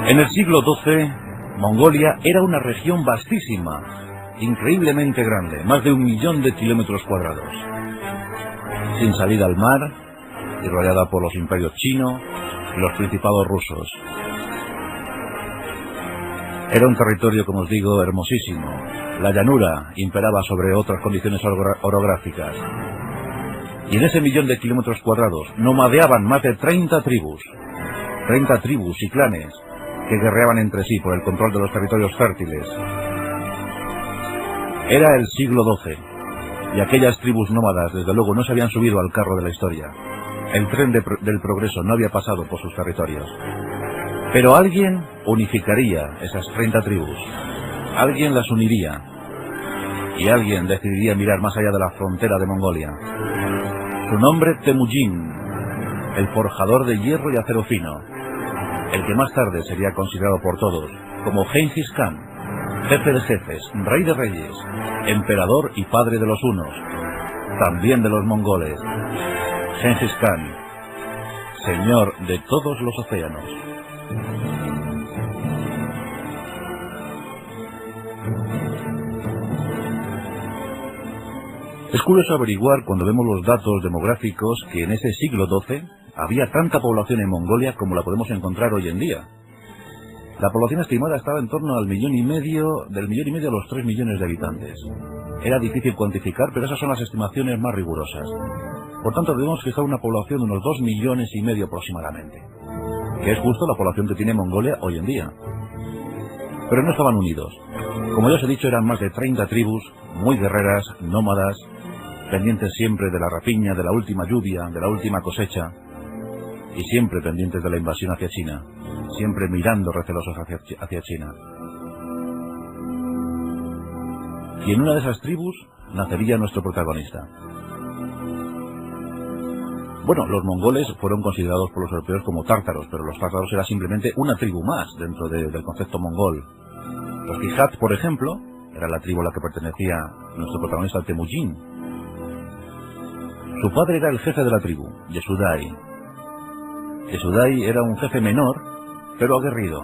En el siglo XII, Mongolia era una región vastísima, increíblemente grande, más de 1 millón de kilómetros cuadrados, sin salida al mar y rodeada por los imperios chino y los principados rusos. Era un territorio, como os digo, hermosísimo. La llanura imperaba sobre otras condiciones orográficas. Y en ese 1 millón de kilómetros cuadrados nomadeaban más de 30 tribus y clanes que guerreaban entre sí por el control de los territorios fértiles. Era el siglo XII, y aquellas tribus nómadas desde luego no se habían subido al carro de la historia. El tren del progreso no había pasado por sus territorios. Pero alguien unificaría esas 30 tribus, alguien las uniría, y alguien decidiría mirar más allá de la frontera de Mongolia. Su nombre, Temujin, el forjador de hierro y acero fino, el que más tarde sería considerado por todos como Genghis Khan, jefe de jefes, rey de reyes, emperador y padre de los hunos, también de los mongoles. Genghis Khan, señor de todos los océanos. Es curioso averiguar, cuando vemos los datos demográficos, que en ese siglo XII había tanta población en Mongolia como la podemos encontrar hoy en día. La población estimada estaba en torno al 1,5 millones, del 1,5 millones a los 3 millones de habitantes. Era difícil cuantificar, pero esas son las estimaciones más rigurosas. Por tanto, debemos fijar una población de unos 2,5 millones aproximadamente, que es justo la población que tiene Mongolia hoy en día. Pero no estaban unidos. Como ya os he dicho, eran más de 30 tribus, muy guerreras, nómadas, pendientes siempre de la rapiña, de la última lluvia, de la última cosecha, y siempre pendientes de la invasión hacia China, siempre mirando recelosos hacia China. Y en una de esas tribus nacería nuestro protagonista. Bueno, los mongoles fueron considerados por los europeos como tártaros, pero los tártaros era simplemente una tribu más dentro del concepto mongol. Los Kijat, por ejemplo, era la tribu a la que pertenecía nuestro protagonista Temujin. Su padre era el jefe de la tribu, Yesudai. Yesudai era un jefe menor, pero aguerrido,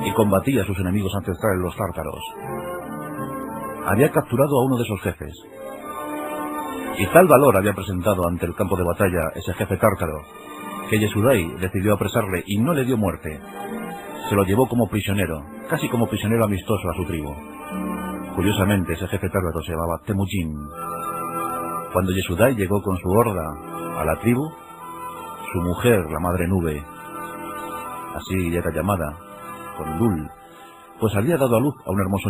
y combatía a sus enemigos ancestrales, los tártaros. Había capturado a uno de esos jefes, y tal valor había presentado ante el campo de batalla ese jefe tártaro, que Yesudai decidió apresarle y no le dio muerte. Se lo llevó como prisionero, casi como prisionero amistoso a su tribu. Curiosamente, ese jefe tártaro se llamaba Temujin. Cuando Yesudai llegó con su horda a la tribu, su mujer, la madre nube, así era llamada, con Lul, pues había dado a luz a un hermoso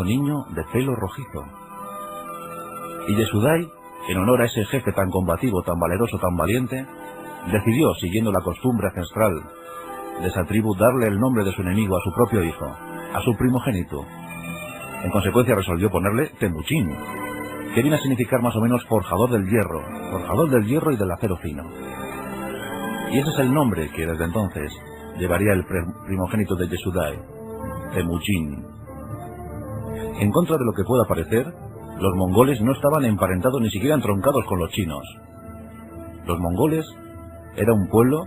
niño de pelo rojizo. Y Yesudai, en honor a ese jefe tan combativo, tan valeroso, tan valiente, decidió, siguiendo la costumbre ancestral de esa tribu, darle el nombre de su enemigo a su propio hijo, a su primogénito. En consecuencia resolvió ponerle Temujin, que viene a significar más o menos forjador del hierro y del acero fino. Y ese es el nombre que desde entonces llevaría el primogénito de Yesudai, Temujin. En contra de lo que pueda parecer, los mongoles no estaban emparentados ni siquiera entroncados con los chinos. Los mongoles era un pueblo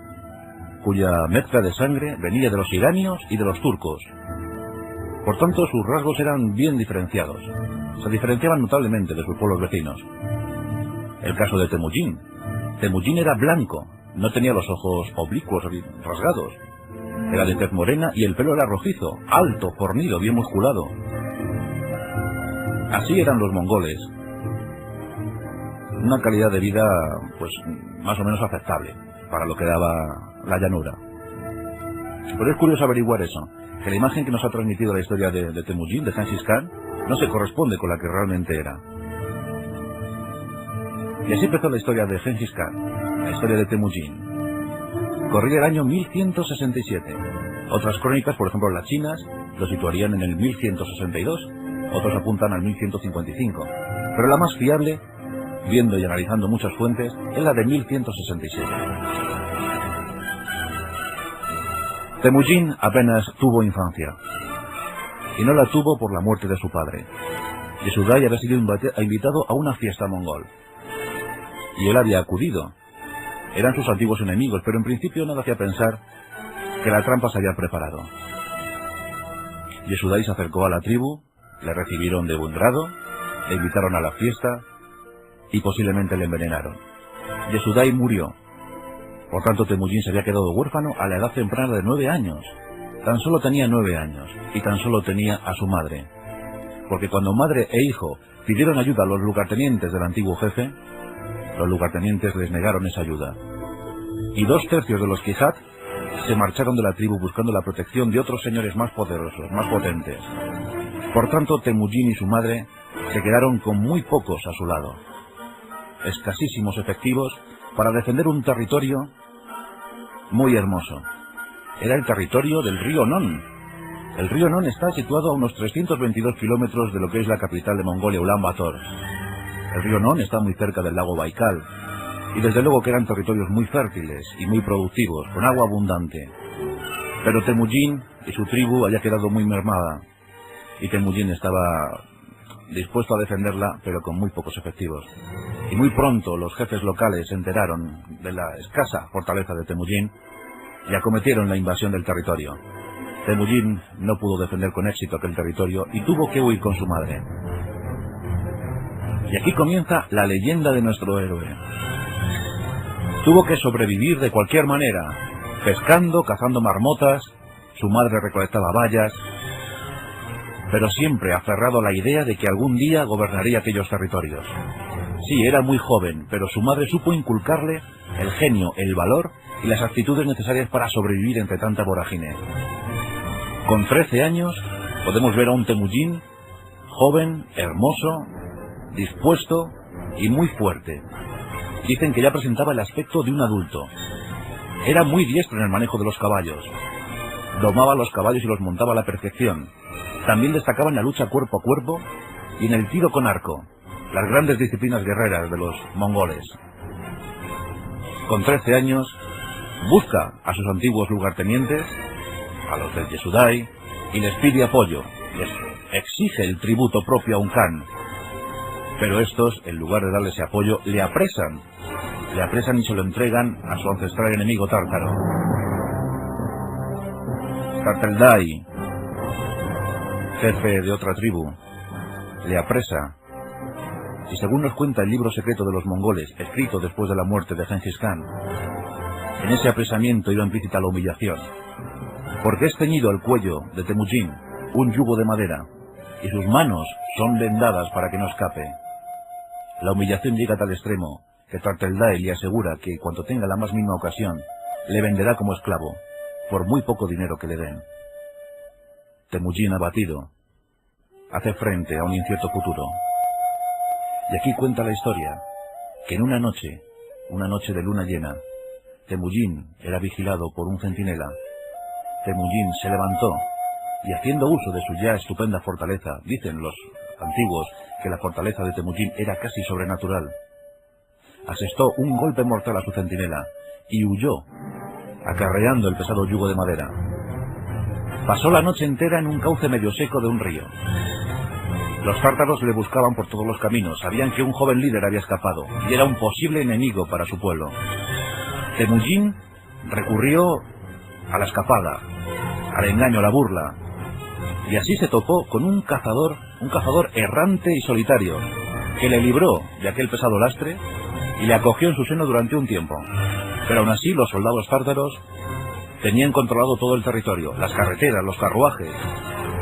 cuya mezcla de sangre venía de los iranios y de los turcos. Por tanto, sus rasgos eran bien diferenciados. Se diferenciaban notablemente de sus pueblos vecinos. El caso de Temujin. Temujin era blanco, no tenía los ojos oblicuos o rasgados. Era de tez morena y el pelo era rojizo, alto, fornido, bien musculado. Así eran los mongoles. Una calidad de vida, pues, más o menos aceptable para lo que daba la llanura. Pero es curioso averiguar eso, que la imagen que nos ha transmitido la historia de Temujin, de Genghis Khan, no se corresponde con la que realmente era. Y así empezó la historia de Genghis Khan, la historia de Temujin. Corría el año 1167. Otras crónicas, por ejemplo las chinas, lo situarían en el 1162, otros apuntan al 1155. Pero la más fiable, viendo y analizando muchas fuentes, es la de 1167. Temujin apenas tuvo infancia, y no la tuvo por la muerte de su padre. Yesudai había sido invitado a una fiesta mongol, y él había acudido. Eran sus antiguos enemigos, pero en principio nada hacía pensar que la trampa se había preparado. Yesudai se acercó a la tribu, le recibieron de buen grado, le invitaron a la fiesta y posiblemente le envenenaron. Yesudai murió. Por tanto, Temujin se había quedado huérfano a la edad temprana de 9 años. Tan solo tenía 9 años y tan solo tenía a su madre. Porque cuando madre e hijo pidieron ayuda a los lugartenientes del antiguo jefe, los lugartenientes les negaron esa ayuda. Y 2/3 de los Kijat se marcharon de la tribu buscando la protección de otros señores más poderosos, más potentes. Por tanto, Temujin y su madre se quedaron con muy pocos a su lado. Escasísimos efectivos para defender un territorio muy hermoso. Era el territorio del río Non. El río Non está situado a unos 322 kilómetros de lo que es la capital de Mongolia, Ulan Bator. El río Non está muy cerca del lago Baikal, y desde luego que eran territorios muy fértiles y muy productivos, con agua abundante. Pero Temujin y su tribu había quedado muy mermada, y Temujin estaba dispuesto a defenderla, pero con muy pocos efectivos. Y muy pronto los jefes locales se enteraron de la escasa fortaleza de Temujin y acometieron la invasión del territorio. Temujin no pudo defender con éxito aquel territorio y tuvo que huir con su madre. Y aquí comienza la leyenda de nuestro héroe. Tuvo que sobrevivir de cualquier manera, pescando, cazando marmotas, su madre recolectaba bayas, pero siempre aferrado a la idea de que algún día gobernaría aquellos territorios. Sí, era muy joven, pero su madre supo inculcarle el genio, el valor y las actitudes necesarias para sobrevivir entre tanta vorágine. Con 13 años podemos ver a un Temujin joven, hermoso, dispuesto y muy fuerte. Dicen que ya presentaba el aspecto de un adulto. Era muy diestro en el manejo de los caballos. Domaba los caballos y los montaba a la perfección. También destacaba en la lucha cuerpo a cuerpo y en el tiro con arco, las grandes disciplinas guerreras de los mongoles. Con 13 años, busca a sus antiguos lugartenientes, a los del Yesudai, y les pide apoyo, les exige el tributo propio a un kan. Pero estos, en lugar de darle ese apoyo, le apresan y se lo entregan a su ancestral enemigo tártaro. Tarteldai, jefe de otra tribu, le apresa, y según nos cuenta el libro secreto de los mongoles, escrito después de la muerte de Gengis Khan, en ese apresamiento iba implícita la humillación, porque es ceñido al cuello de Temujin un yugo de madera, y sus manos son vendadas para que no escape. La humillación llega a tal extremo que Tarteldai le asegura que cuando tenga la más mínima ocasión, le venderá como esclavo, por muy poco dinero que le den. Temujin, abatido, hace frente a un incierto futuro. Y aquí cuenta la historia, que en una noche de luna llena, Temujin era vigilado por un centinela. Temujin se levantó y, haciendo uso de su ya estupenda fortaleza, dicen los antiguos que la fortaleza de Temujin era casi sobrenatural, asestó un golpe mortal a su centinela y huyó, acarreando el pesado yugo de madera. Pasó la noche entera en un cauce medio seco de un río. Los tártaros le buscaban por todos los caminos, sabían que un joven líder había escapado y era un posible enemigo para su pueblo. Temujin recurrió a la escapada, al engaño, a la burla, y así se topó con un cazador errante y solitario, que le libró de aquel pesado lastre y le acogió en su seno durante un tiempo. Pero aún así los soldados tártaros tenían controlado todo el territorio, las carreteras, los carruajes.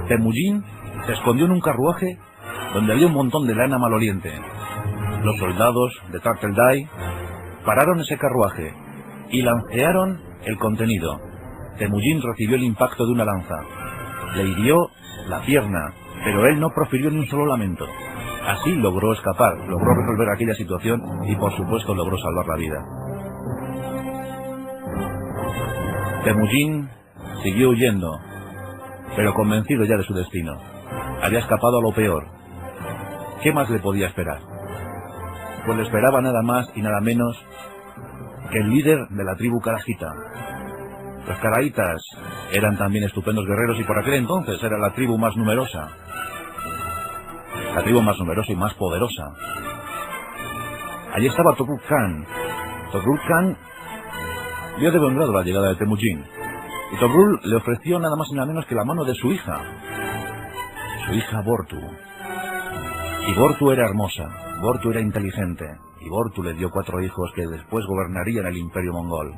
Temujin se escondió en un carruaje donde había un montón de lana maloliente. Los soldados de Tarteldai pararon ese carruaje y lancearon el contenido. Temujin recibió el impacto de una lanza. Le hirió la pierna, pero él no profirió ni un solo lamento. Así logró escapar, logró resolver aquella situación y por supuesto logró salvar la vida. Temujin siguió huyendo, pero convencido ya de su destino. Había escapado a lo peor. ¿Qué más le podía esperar? Pues le esperaba nada más y nada menos que el líder de la tribu Karajita. Los Karahitas eran también estupendos guerreros y por aquel entonces era la tribu más numerosa. La tribu más numerosa y más poderosa. Allí estaba Tobruk Khan. Tobruk Khan vio de buen grado la llegada de Temujin Y Tobrul le ofreció nada más y nada menos que la mano de su hija Bortu. Y Bortu era hermosa, Bortu era inteligente, y Bortu le dio 4 hijos que después gobernarían el imperio mongol.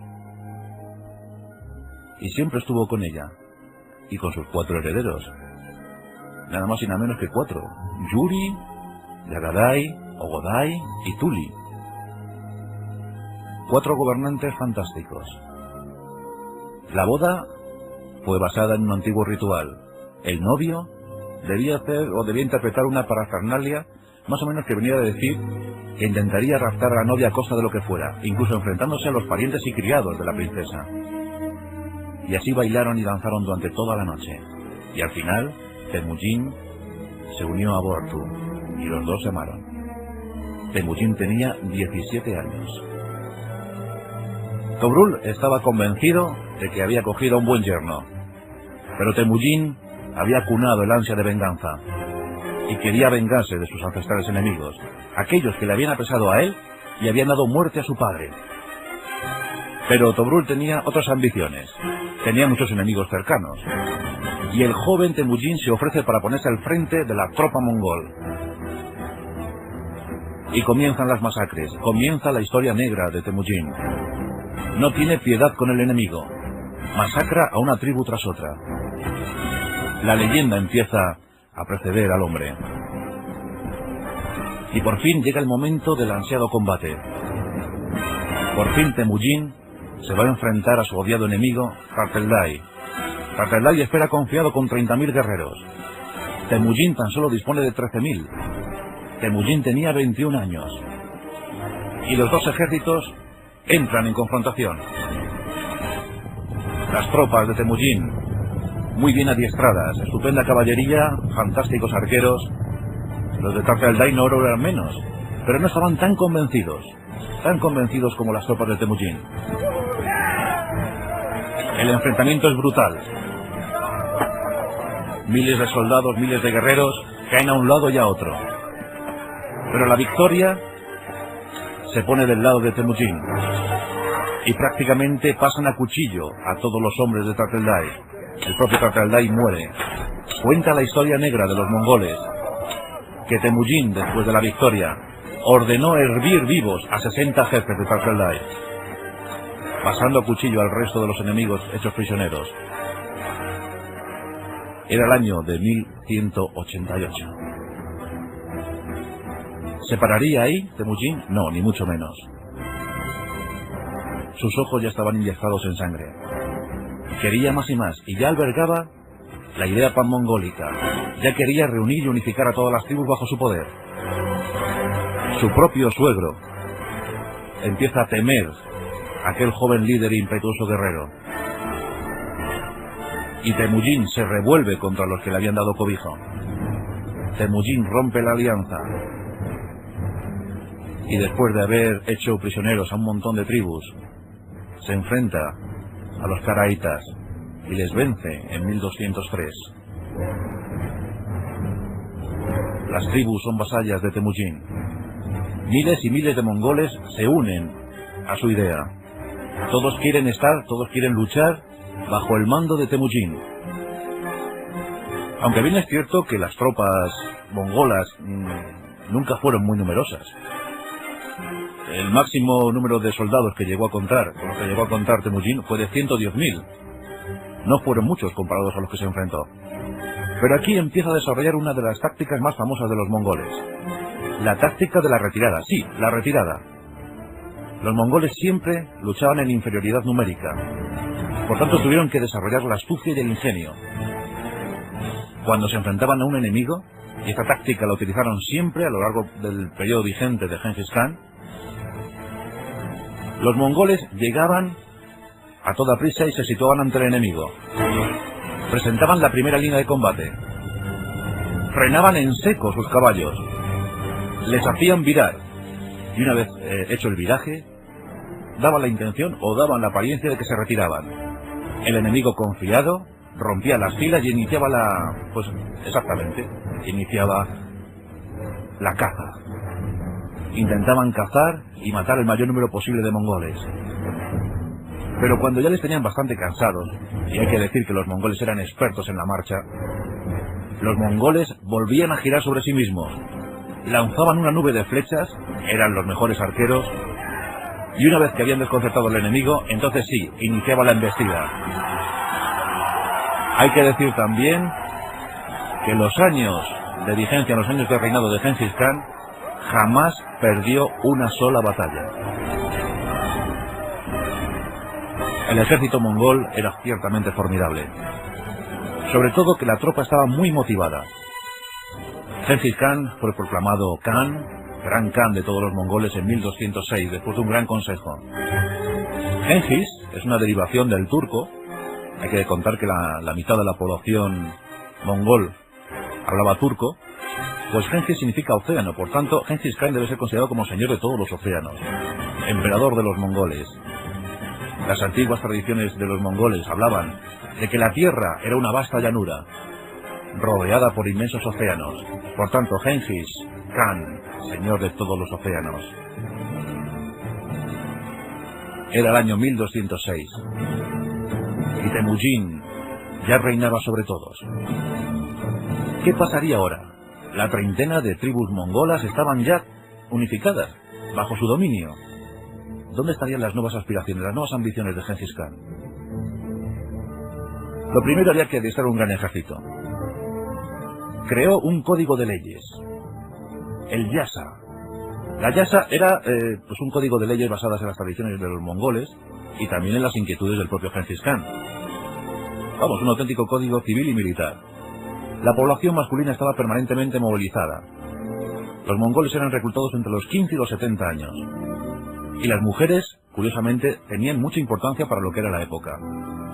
Y siempre estuvo con ella, y con sus 4 herederos, nada más y nada menos que 4, Yuri, Yagadai, Ogodai y Tuli. 4 gobernantes fantásticos. La boda fue basada en un antiguo ritual. El novio debía interpretar una parafernalia más o menos que venía a decir que intentaría raptar a la novia a costa de lo que fuera, incluso enfrentándose a los parientes y criados de la princesa. Y así bailaron y danzaron durante toda la noche. Y al final, Temujin se unió a Bortu y los dos se amaron. Temujin tenía 17 años. Tobrul estaba convencido de que había cogido un buen yerno, pero Temujin había cunado el ansia de venganza y quería vengarse de sus ancestrales enemigos, aquellos que le habían apresado a él y habían dado muerte a su padre. Pero Tobrul tenía otras ambiciones, tenía muchos enemigos cercanos, y el joven Temujin se ofrece para ponerse al frente de la tropa mongol. Y comienzan las masacres, comienza la historia negra de Temujin. No tiene piedad con el enemigo, masacra a una tribu tras otra. La leyenda empieza a preceder al hombre. Y por fin llega el momento del ansiado combate. Por fin Temujin se va a enfrentar a su odiado enemigo, Tarteldai. Tarteldai espera confiado con 30.000 guerreros. Temujin tan solo dispone de 13.000. Temujin tenía 21 años. Y los dos ejércitos entran en confrontación. Las tropas de Temujin, muy bien adiestradas, estupenda caballería, fantásticos arqueros. Los de Tarteldai no lo eran menos, pero no estaban tan convencidos como las tropas de Temujin. El enfrentamiento es brutal. Miles de soldados, miles de guerreros caen a un lado y a otro. Pero la victoria se pone del lado de Temujin y prácticamente pasan a cuchillo a todos los hombres de Tarteldai. El propio Tarteldai muere. Cuenta la historia negra de los mongoles que Temujin, después de la victoria, ordenó hervir vivos a 60 jefes de Tarteldai, pasando a cuchillo al resto de los enemigos hechos prisioneros. Era el año de 1188. ¿Se pararía ahí Temujin? No, ni mucho menos. Sus ojos ya estaban inyectados en sangre. Quería más y más, y ya albergaba la idea panmongólica. Ya quería reunir y unificar a todas las tribus bajo su poder. Su propio suegro empieza a temer a aquel joven líder e impetuoso guerrero. Y Temujin se revuelve contra los que le habían dado cobijo. Temujin rompe la alianza. Y después de haber hecho prisioneros a un montón de tribus, se enfrenta a los caraitas y les vence en 1203. Las tribus son vasallas de Temujin. Miles y miles de mongoles se unen a su idea. Todos quieren luchar bajo el mando de Temujin. Aunque bien es cierto que las tropas mongolas nunca fueron muy numerosas. El máximo número de soldados que llegó a contar Temujin fue de 110.000. No fueron muchos comparados a los que se enfrentó. Pero aquí empieza a desarrollar una de las tácticas más famosas de los mongoles. La táctica de la retirada. Sí, la retirada. Los mongoles siempre luchaban en inferioridad numérica. Por tanto, tuvieron que desarrollar la astucia y el ingenio. Cuando se enfrentaban a un enemigo, y esta táctica la utilizaron siempre a lo largo del periodo vigente de Genghis Khan, los mongoles llegaban a toda prisa y se situaban ante el enemigo. Presentaban la primera línea de combate. Frenaban en seco sus caballos. Les hacían virar. Y una vez hecho el viraje, daban la intención o daban la apariencia de que se retiraban. El enemigo confiado rompía las filas y iniciaba iniciaba la caza. Intentaban cazar y matar el mayor número posible de mongoles. Pero cuando ya les tenían bastante cansados, y hay que decir que los mongoles eran expertos en la marcha, los mongoles volvían a girar sobre sí mismos, lanzaban una nube de flechas, eran los mejores arqueros, y una vez que habían desconcertado al enemigo, entonces sí, iniciaba la embestida. Hay que decir también que en los años de vigencia, en los años de reinado de Genghis Khan, jamás perdió una sola batalla. El ejército mongol era ciertamente formidable. Sobre todo que la tropa estaba muy motivada. Genghis Khan fue proclamado Khan, gran Khan de todos los mongoles en 1206, después de un gran consejo. Genghis es una derivación del turco. Hay que contar que la mitad de la población mongol hablaba turco. Pues Genghis significa océano, por tanto, Genghis Khan debe ser considerado como señor de todos los océanos, emperador de los mongoles. Las antiguas tradiciones de los mongoles hablaban de que la tierra era una vasta llanura, rodeada por inmensos océanos. Por tanto, Genghis Khan, señor de todos los océanos. Era el año 1206, y Temujin ya reinaba sobre todos. ¿Qué pasaría ahora? La treintena de tribus mongolas estaban ya unificadas, bajo su dominio. ¿Dónde estarían las nuevas aspiraciones, las nuevas ambiciones de Genghis Khan? Lo primero había que adiestrar un gran ejército. Creó un código de leyes, el Yasa. La Yasa era pues un código de leyes basadas en las tradiciones de los mongoles y también en las inquietudes del propio Genghis Khan. Vamos, un auténtico código civil y militar. La población masculina estaba permanentemente movilizada. Los mongoles eran reclutados entre los 15 y los 70 años. Y las mujeres, curiosamente, tenían mucha importancia para lo que era la época.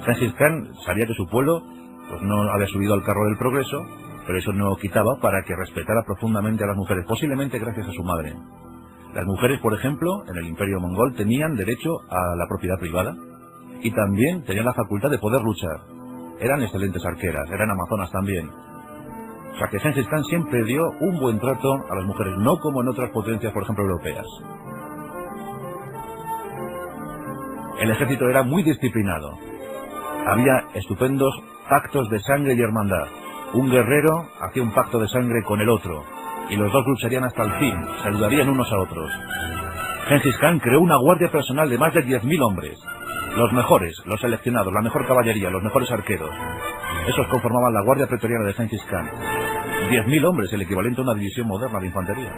Genghis Khan sabía que su pueblo pues no había subido al carro del progreso, pero eso no quitaba para que respetara profundamente a las mujeres, posiblemente gracias a su madre. Las mujeres, por ejemplo, en el Imperio Mongol tenían derecho a la propiedad privada y también tenían la facultad de poder luchar. Eran excelentes arqueras, eran amazonas también. O sea que Genghis Khan siempre dio un buen trato a las mujeres, no como en otras potencias, por ejemplo, europeas. El ejército era muy disciplinado. Había estupendos pactos de sangre y hermandad. Un guerrero hacía un pacto de sangre con el otro, y los dos lucharían hasta el fin, se ayudarían unos a otros. Genghis Khan creó una guardia personal de más de 10.000 hombres. Los mejores, los seleccionados, la mejor caballería, los mejores arqueros. Esos conformaban la guardia pretoriana de Genghis Khan. 10.000 hombres, el equivalente a una división moderna de infantería.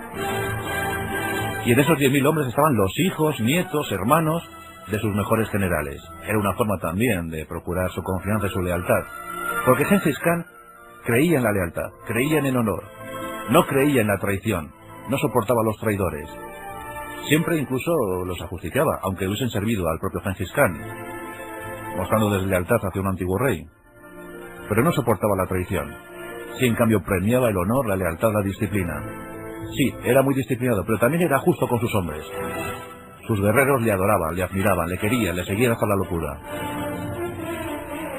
Y en esos 10.000 hombres estaban los hijos, nietos, hermanos de sus mejores generales. Era una forma también de procurar su confianza y su lealtad. Porque Genghis Khan creía en la lealtad, creía en el honor, no creía en la traición, no soportaba a los traidores. Siempre incluso los ajusticiaba, aunque hubiesen servido al propio Genghis Khan, mostrando deslealtad hacia un antiguo rey. Pero no soportaba la traición. Sí, en cambio, premiaba el honor, la lealtad, la disciplina. Sí, era muy disciplinado, pero también era justo con sus hombres. Sus guerreros le adoraban, le admiraban, le querían, le seguían hasta la locura.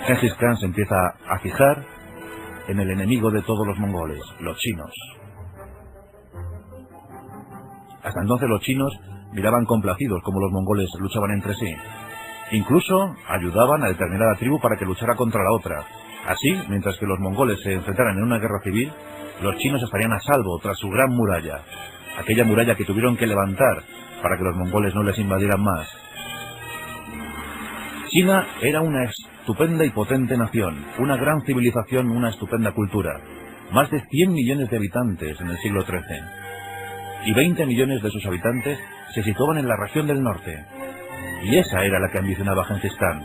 Genghis Khan se empieza a fijar en el enemigo de todos los mongoles, los chinos. Hasta entonces los chinos miraban complacidos como los mongoles luchaban entre sí. Incluso ayudaban a determinada tribu para que luchara contra la otra. Así, mientras que los mongoles se enfrentaran en una guerra civil, los chinos estarían a salvo tras su gran muralla. Aquella muralla que tuvieron que levantar para que los mongoles no les invadieran más. China era una estupenda y potente nación, una gran civilización, una estupenda cultura. Más de 100 millones de habitantes en el siglo XIII. Y 20 millones de sus habitantes se situaban en la región del norte. Y esa era la que ambicionaba Genghis Khan.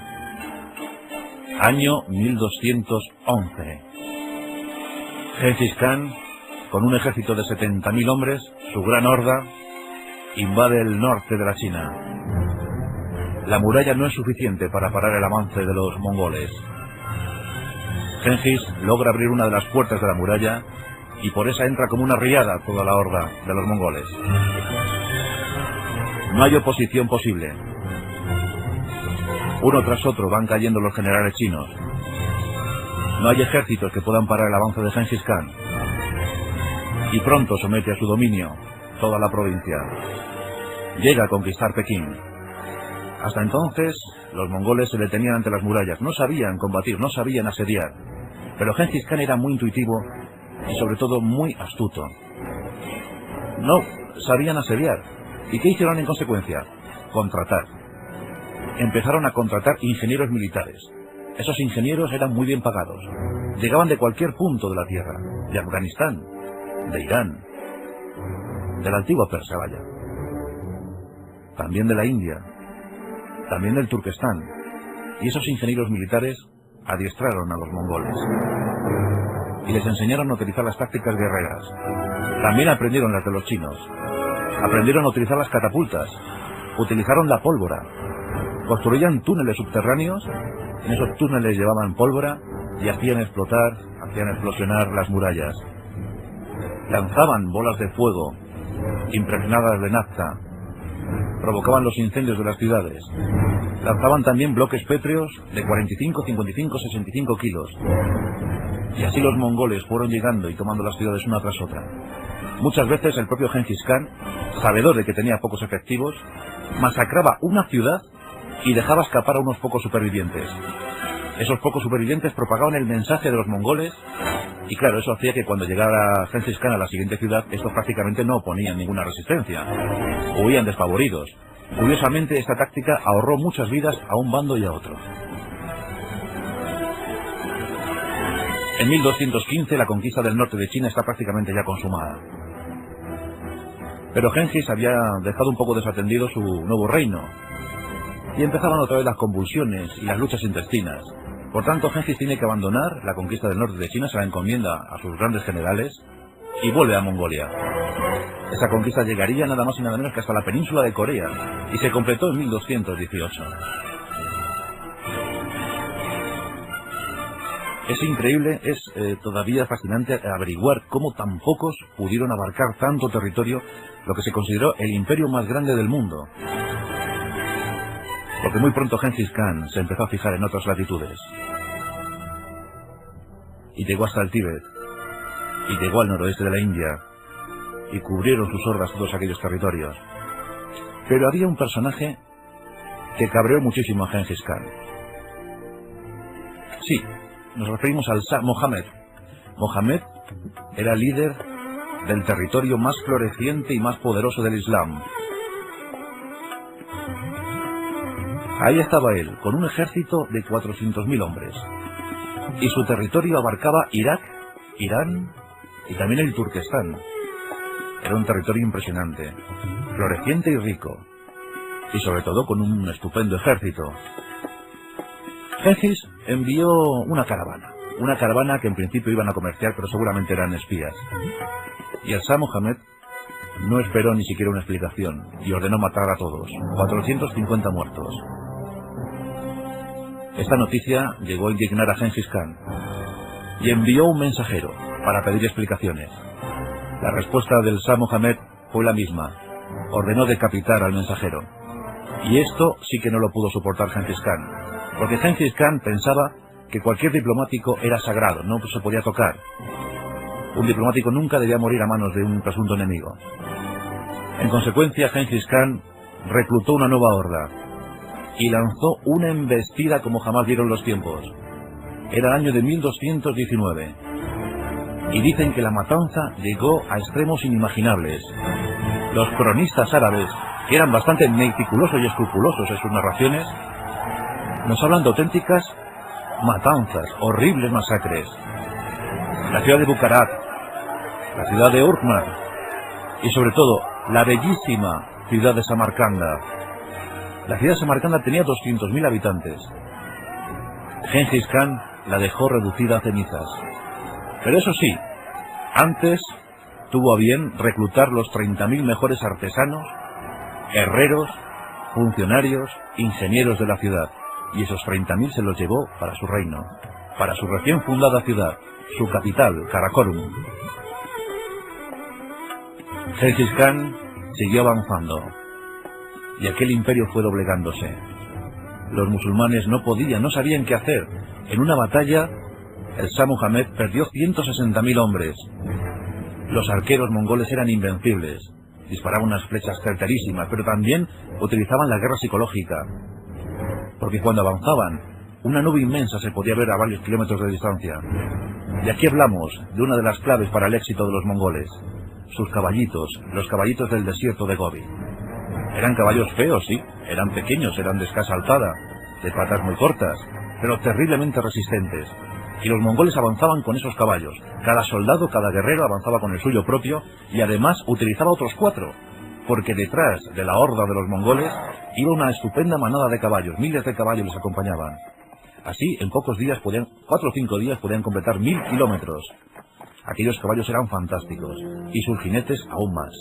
Año 1211. Genghis Khan, con un ejército de 70.000 hombres, su gran horda, invade el norte de la China. La muralla no es suficiente para parar el avance de los mongoles. Genghis logra abrir una de las puertas de la muralla y por esa entra como una riada toda la horda de los mongoles. No hay oposición posible. Uno tras otro van cayendo los generales chinos. No hay ejércitos que puedan parar el avance de Genghis Khan. Y pronto somete a su dominio toda la provincia. Llega a conquistar Pekín. Hasta entonces, los mongoles se detenían ante las murallas, no sabían combatir, no sabían asediar. Pero Gengis Khan era muy intuitivo y sobre todo muy astuto. No sabían asediar. ¿Y qué hicieron en consecuencia? Contratar. Empezaron a contratar ingenieros militares. Esos ingenieros eran muy bien pagados. Llegaban de cualquier punto de la tierra, de Afganistán, de Irán, de la antigua Persia, vaya. También de la India, también del Turquestán. Y esos ingenieros militares adiestraron a los mongoles y les enseñaron a utilizar las tácticas guerreras. También aprendieron las de los chinos. Aprendieron a utilizar las catapultas, utilizaron la pólvora, construían túneles subterráneos, en esos túneles llevaban pólvora y hacían explosionar las murallas. Lanzaban bolas de fuego impregnadas de nafta, provocaban los incendios de las ciudades. Lanzaban también bloques pétreos de 45, 55, 65 kilos. Y así los mongoles fueron llegando y tomando las ciudades una tras otra. Muchas veces el propio Gengis Khan, sabedor de que tenía pocos efectivos, masacraba una ciudad y dejaba escapar a unos pocos supervivientes. Esos pocos supervivientes propagaban el mensaje de los mongoles y claro, eso hacía que cuando llegara Gengis Khan a la siguiente ciudad, estos prácticamente no oponían ninguna resistencia. Huían desfavoridos. Curiosamente, esta táctica ahorró muchas vidas a un bando y a otro. En 1215 la conquista del norte de China está prácticamente ya consumada. Pero Gengis había dejado un poco desatendido su nuevo reino y empezaban otra vez las convulsiones y las luchas intestinas. Por tanto, Gengis tiene que abandonar la conquista del norte de China, se la encomienda a sus grandes generales y vuelve a Mongolia. Esa conquista llegaría nada más y nada menos que hasta la península de Corea y se completó en 1218. Es increíble, es todavía fascinante averiguar cómo tan pocos pudieron abarcar tanto territorio, lo que se consideró el imperio más grande del mundo. Porque muy pronto Gengis Khan se empezó a fijar en otras latitudes. Y llegó hasta el Tíbet, y llegó al noroeste de la India, y cubrieron sus hordas todos aquellos territorios. Pero había un personaje que cabreó muchísimo a Gengis Khan. Sí, nos referimos al Shah Mohammed. Mohammed era líder del territorio más floreciente y más poderoso del Islam. Ahí estaba él, con un ejército de 400.000 hombres. Y su territorio abarcaba Irak, Irán y también el Turquestán. Era un territorio impresionante, floreciente y rico. Y sobre todo con un estupendo ejército. Gengis envió una caravana que en principio iban a comerciar, pero seguramente eran espías. Y el Shah Mohammed no esperó ni siquiera una explicación y ordenó matar a todos, 450 muertos. Esta noticia llegó a indignar a Gengis Khan y envió un mensajero para pedir explicaciones. La respuesta del Shah Mohammed fue la misma, ordenó decapitar al mensajero. Y esto sí que no lo pudo soportar Gengis Khan, porque Gengis Khan pensaba que cualquier diplomático era sagrado, no se podía tocar. Un diplomático nunca debía morir a manos de un presunto enemigo. En consecuencia, Gengis Khan reclutó una nueva horda y lanzó una embestida como jamás vieron los tiempos. Era el año de 1219 y dicen que la matanza llegó a extremos inimaginables. Los cronistas árabes, que eran bastante meticulosos y escrupulosos en sus narraciones, nos hablan de auténticas matanzas, horribles masacres. La ciudad de Bucarat, la ciudad de Urmar y sobre todo la bellísima ciudad de Samarcanda. La ciudad de Samarcanda tenía 200.000 habitantes. Gengis Khan la dejó reducida a cenizas. Pero eso sí, antes tuvo a bien reclutar los 30.000 mejores artesanos, herreros, funcionarios, ingenieros de la ciudad. Y esos 30.000 se los llevó para su reino, para su recién fundada ciudad, su capital, Karakorum. Gengis Khan siguió avanzando y aquel imperio fue doblegándose. Los musulmanes no sabían qué hacer. En una batalla, el Shah Mohammed perdió 160.000 hombres. Los arqueros mongoles eran invencibles disparaban unas flechas certerísimas, pero también utilizaban la guerra psicológica, porque cuando avanzaban, una nube inmensa se podía ver a varios kilómetros de distancia. Y aquí hablamos de una de las claves para el éxito de los mongoles: sus caballitos, los caballitos del desierto de Gobi. Eran caballos feos, sí, eran pequeños, eran de escasa alzada, de patas muy cortas, pero terriblemente resistentes. Y los mongoles avanzaban con esos caballos. Cada soldado, cada guerrero avanzaba con el suyo propio y además utilizaba otros 4, porque detrás de la horda de los mongoles iba una estupenda manada de caballos. Miles de caballos les acompañaban. Así, en pocos días 4 o 5 días podían completar 1000 kilómetros. Aquellos caballos eran fantásticos, y sus jinetes aún más.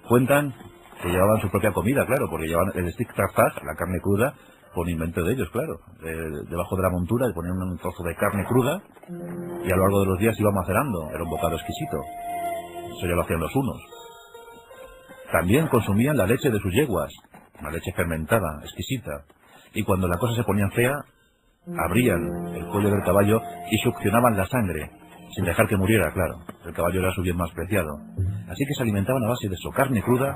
Cuentan que llevaban su propia comida, claro, porque llevaban el stick tartag, la carne cruda, con invento de ellos, claro. Debajo de la montura le ponían un trozo de carne cruda, y a lo largo de los días iba macerando. Era un bocado exquisito. Eso ya lo hacían los hunos. También consumían la leche de sus yeguas, una leche fermentada, exquisita. Y cuando la cosa se ponía fea, abrían el cuello del caballo y succionaban la sangre, sin dejar que muriera, claro. El caballo era su bien más preciado. Así que se alimentaban a base de eso: carne cruda,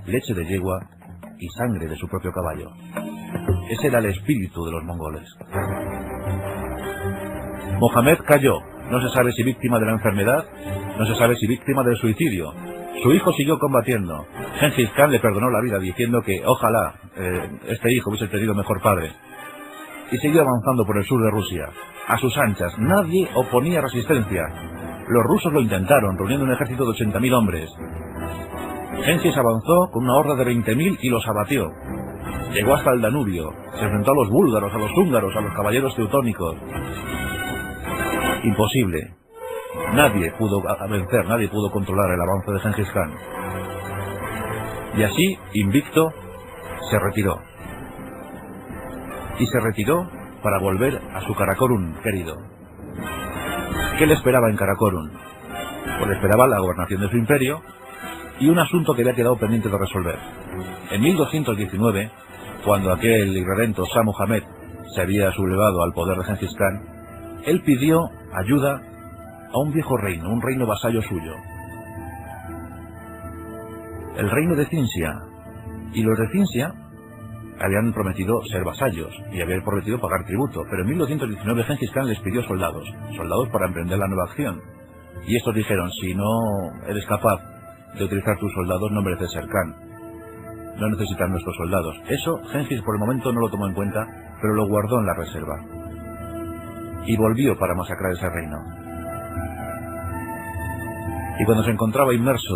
leche de yegua y sangre de su propio caballo. Ese era el espíritu de los mongoles. Mohamed cayó. No se sabe si víctima de la enfermedad, no se sabe si víctima del suicidio. Su hijo siguió combatiendo. Genghis Khan le perdonó la vida diciendo que ojalá este hijo hubiese tenido mejor padre. Y siguió avanzando por el sur de Rusia, a sus anchas. Nadie oponía resistencia. Los rusos lo intentaron, reuniendo un ejército de 80.000 hombres. Genghis avanzó con una horda de 20.000 y los abatió. Llegó hasta el Danubio, se enfrentó a los búlgaros, a los húngaros, a los caballeros teutónicos. Imposible. Nadie pudo vencer, nadie pudo controlar el avance de Genghis Khan. Y así, invicto, se retiró. Y se retiró para volver a su Karakorum querido. ¿Qué le esperaba en Karakorum? Pues le esperaba la gobernación de su imperio y un asunto que había quedado pendiente de resolver. En 1219, cuando aquel irredento Shah Muhammad se había sublevado al poder de Genghis Khan, él pidió ayuda a un viejo reino, un reino vasallo suyo, el reino de Cinsia. Y los de Cinsia habían prometido ser vasallos y habían prometido pagar tributo, pero en 1219 Genghis Khan les pidió soldados para emprender la nueva acción. Y estos dijeron: si no eres capaz de utilizar tus soldados, no mereces ser Khan, no necesitan nuestros soldados. Eso Genghis por el momento no lo tomó en cuenta, pero lo guardó en la reserva y volvió para masacrar ese reino. Y cuando se encontraba inmerso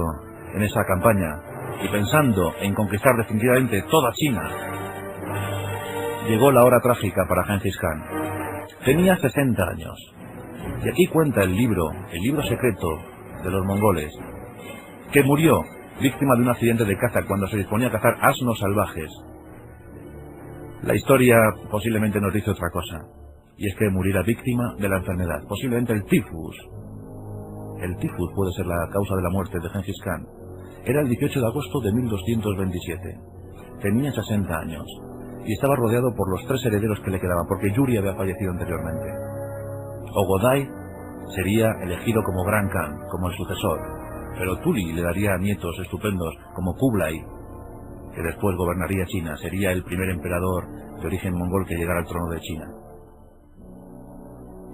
en esa campaña y pensando en conquistar definitivamente toda China, llegó la hora trágica para Genghis Khan. Tenía 60 años. Y aquí cuenta el libro secreto de los mongoles, que murió víctima de un accidente de caza cuando se disponía a cazar asnos salvajes. La historia posiblemente nos dice otra cosa, y es que muriera víctima de la enfermedad, posiblemente el tifus. El tifus puede ser la causa de la muerte de Genghis Khan. Era el 18 de agosto de 1227. Tenía 60 años y estaba rodeado por los 3 herederos que le quedaban, porque Yuri había fallecido anteriormente. Ogodai sería elegido como Gran Khan, como el sucesor, pero Tuli le daría nietos estupendos como Kublai, que después gobernaría China. Sería el primer emperador de origen mongol que llegara al trono de China.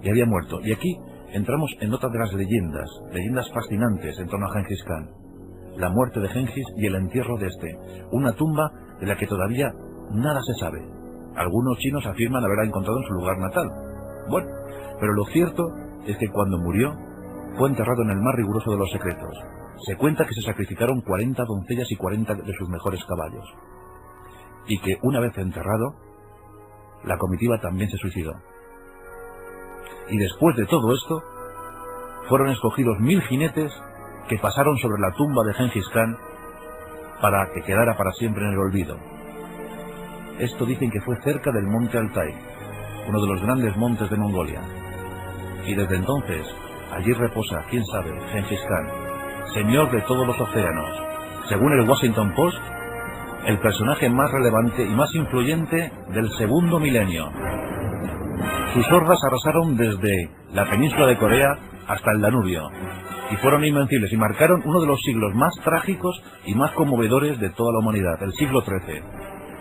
Y había muerto. Y aquí entramos en otra de las leyendas fascinantes en torno a Genghis Khan. La muerte de Genghis y el entierro de este. Una tumba de la que todavía nada se sabe. Algunos chinos afirman haberla encontrado en su lugar natal. Bueno, pero lo cierto es que cuando murió fue enterrado en el más riguroso de los secretos. Se cuenta que se sacrificaron 40 doncellas y 40 de sus mejores caballos. Y que una vez enterrado, la comitiva también se suicidó. Y después de todo esto, fueron escogidos 1000 jinetes que pasaron sobre la tumba de Genghis Khan para que quedara para siempre en el olvido. Esto dicen que fue cerca del monte Altai, uno de los grandes montes de Mongolia. Y desde entonces, allí reposa, quién sabe, Genghis Khan, señor de todos los océanos. Según el Washington Post, el personaje más relevante y más influyente del segundo milenio. Sus hordas arrasaron desde la península de Corea hasta el Danubio, y fueron invencibles y marcaron uno de los siglos más trágicos y más conmovedores de toda la humanidad, el siglo XIII,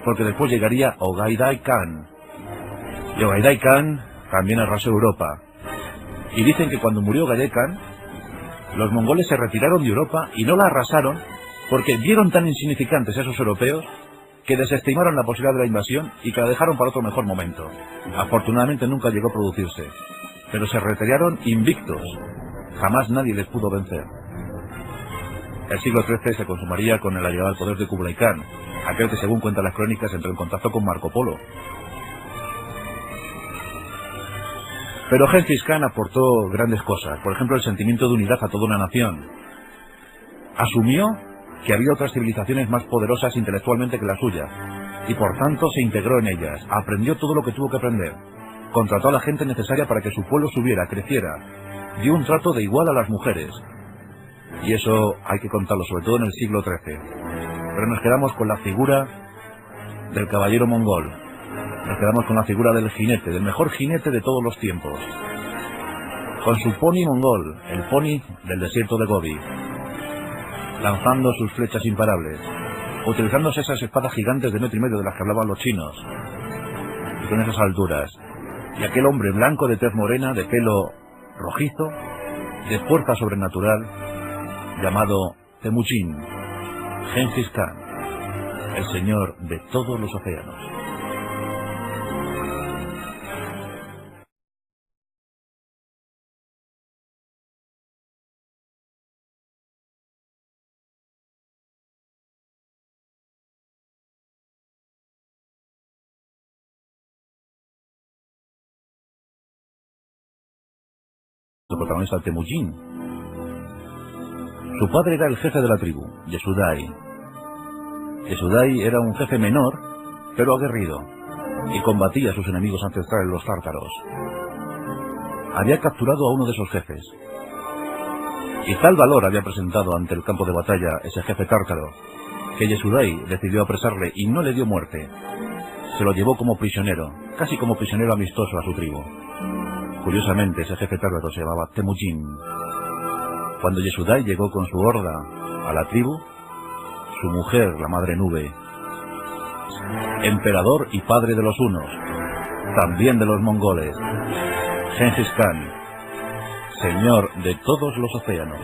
porque después llegaría Ogaiday Khan. Y Ogaiday Khan también arrasó Europa. Y dicen que cuando murió Ogaiday Khan, los mongoles se retiraron de Europa y no la arrasaron porque vieron tan insignificantes a esos europeos que desestimaron la posibilidad de la invasión y que la dejaron para otro mejor momento. Afortunadamente nunca llegó a producirse, pero se retiraron invictos. Jamás nadie les pudo vencer. El siglo XIII se consumaría con la llegada al poder de Kublai Khan, aquel que, según cuentan las crónicas, entró en contacto con Marco Polo. Pero Genghis Khan aportó grandes cosas, por ejemplo el sentimiento de unidad a toda una nación. Asumió que había otras civilizaciones más poderosas intelectualmente que la suya, y por tanto se integró en ellas, aprendió todo lo que tuvo que aprender, contrató a la gente necesaria para que su pueblo subiera, creciera, dio un trato de igual a las mujeres, y eso hay que contarlo, sobre todo en el siglo XIII. Pero nos quedamos con la figura del caballero mongol, nos quedamos con la figura del jinete, del mejor jinete de todos los tiempos, con su pony mongol, el pony del desierto de Gobi, lanzando sus flechas imparables, utilizándose esas espadas gigantes de 1,5 metros de las que hablaban los chinos, y con esas alturas, y aquel hombre blanco de tez morena, de pelo rojizo, de fuerza sobrenatural, llamado Temujin, Genghis Khan, el señor de todos los océanos. Su protagonista, Temujin. Su padre era el jefe de la tribu, Yesudai. Yesudai era un jefe menor, pero aguerrido, y combatía a sus enemigos ancestrales, los tártaros. Había capturado a uno de esos jefes, y tal valor había presentado ante el campo de batalla ese jefe tártaro, que Yesudai decidió apresarle y no le dio muerte. Se lo llevó como prisionero, casi como prisionero amistoso a su tribu. Curiosamente, ese jefe tártaro se llamaba Temujin. Cuando Yesudai llegó con su horda a la tribu, su mujer, la Madre Nube, emperador y padre de los hunos, también de los mongoles, Genghis Khan, señor de todos los océanos.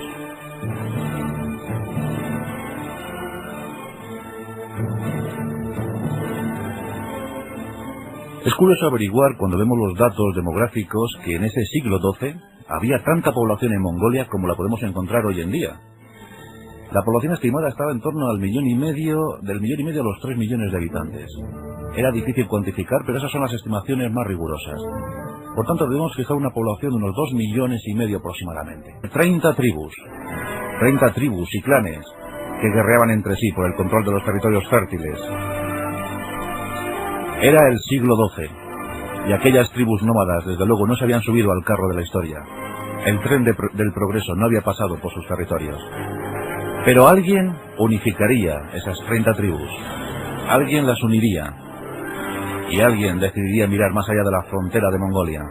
Es curioso averiguar, cuando vemos los datos demográficos, que en ese siglo XII había tanta población en Mongolia como la podemos encontrar hoy en día. La población estimada estaba en torno al 1,5 millones, del 1,5 millones a los 3 millones de habitantes. Era difícil cuantificar, pero esas son las estimaciones más rigurosas. Por tanto, debemos fijar una población de unos 2,5 millones aproximadamente. 30 tribus y clanes que guerreaban entre sí por el control de los territorios fértiles. Era el siglo XII, y aquellas tribus nómadas, desde luego, no se habían subido al carro de la historia. El tren del progreso no había pasado por sus territorios. Pero alguien unificaría esas 30 tribus. Alguien las uniría. Y alguien decidiría mirar más allá de la frontera de Mongolia.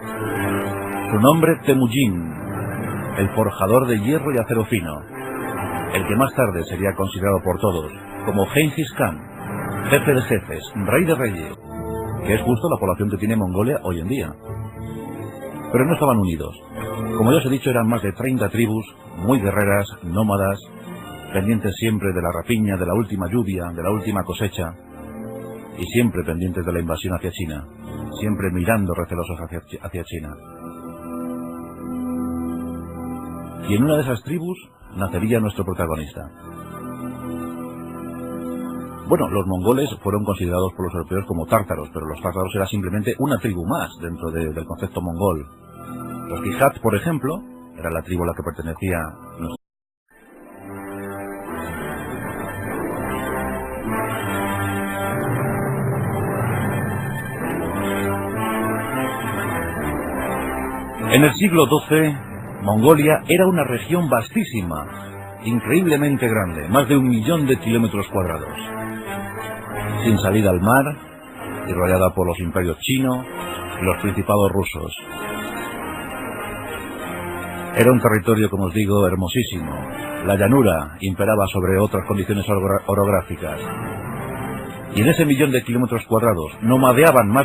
Su nombre, Temujin, el forjador de hierro y acero fino, el que más tarde sería considerado por todos como Genghis Khan, jefe de jefes, rey de reyes, que es justo la población que tiene Mongolia hoy en día. Pero no estaban unidos. Como ya os he dicho, eran más de 30 tribus, muy guerreras, nómadas, pendientes siempre de la rapiña, de la última lluvia, de la última cosecha, y siempre pendientes de la invasión hacia China, siempre mirando recelosos hacia China. Y en una de esas tribus nacería nuestro protagonista. Bueno, los mongoles fueron considerados por los europeos como tártaros, pero los tártaros era simplemente una tribu más dentro del concepto mongol. Los Kijat, por ejemplo, era la tribu a la que pertenecía nuestro. En el siglo XII, Mongolia era una región vastísima, increíblemente grande, más de 1 millón de kilómetros cuadrados, sin salida al mar y rodeada por los imperios chinos y los principados rusos. Era un territorio, como os digo, hermosísimo. La llanura imperaba sobre otras condiciones orográficas. Y en ese 1.000.000 de kilómetros cuadrados nomadeaban más de